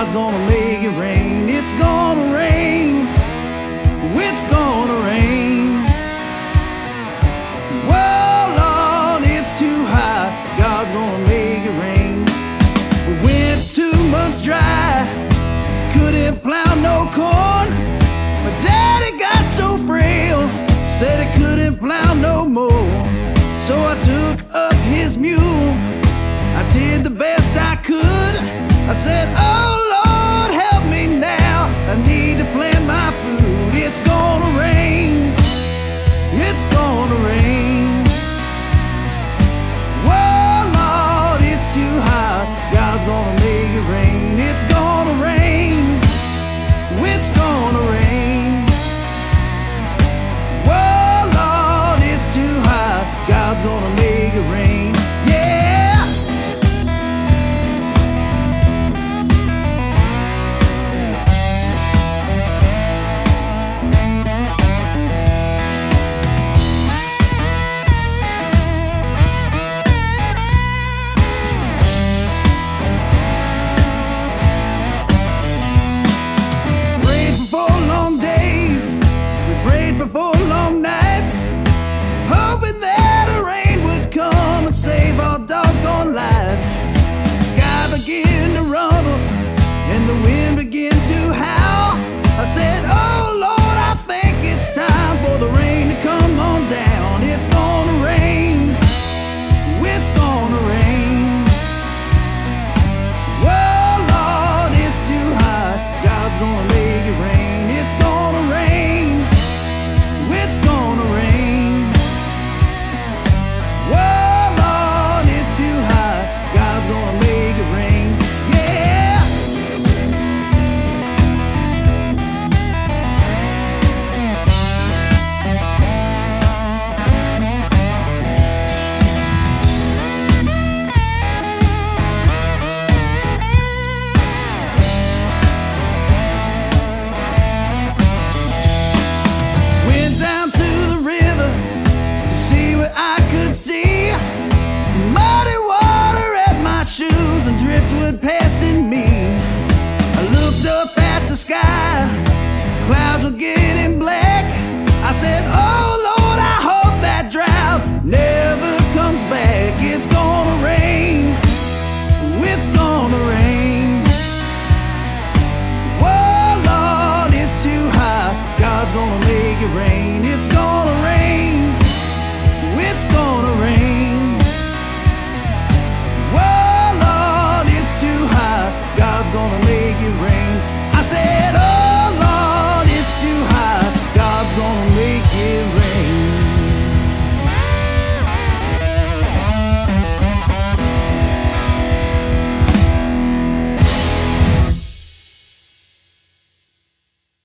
God's gonna make it rain. It's gonna rain. It's gonna rain. Whoa, Lord, it's too hot. God's gonna make it rain. We went 2 months dry, couldn't plow no corn. My daddy got so frail, said he couldn't plow no more. So I took up his mule, I did the best I could. I said, oh Lord, help me now, I need to plant my food. It's gonna rain, it's gonna rain. Whoa, Lord, it's too hot. God's gonna make it rain. It's gonna rain, it's gonna rain. Whoa, Lord, it's too hot. God's gonna make it rain. Yeah. Prayed for 4 long nights, hoping that a rain would come and save our doggone lives. The sky began to rumble and the wind began to howl. I said, oh Lord, I think it's time for the rain to come on down. It's gonna rain, it's gonna rain. Whoa, Lord, it's too hot. God's gonna make it rain. It's gonna rain, it's gonna rain. Whoa, Lord, it's too hot. God's gonna make it rain. Yeah. See muddy water at my shoes and driftwood passing me. I looked up at the sky, clouds were getting black. I said, oh Lord, I hope that drought never comes back. It's gonna rain, it's gonna rain. Whoa, Lord, it's too hot. God's gonna make it rain. It's gonna rain, it's gonna rain. Whoa, Lord, it's too hot. God's gonna make it rain. I said, oh Lord, it's too hot. God's gonna make it rain.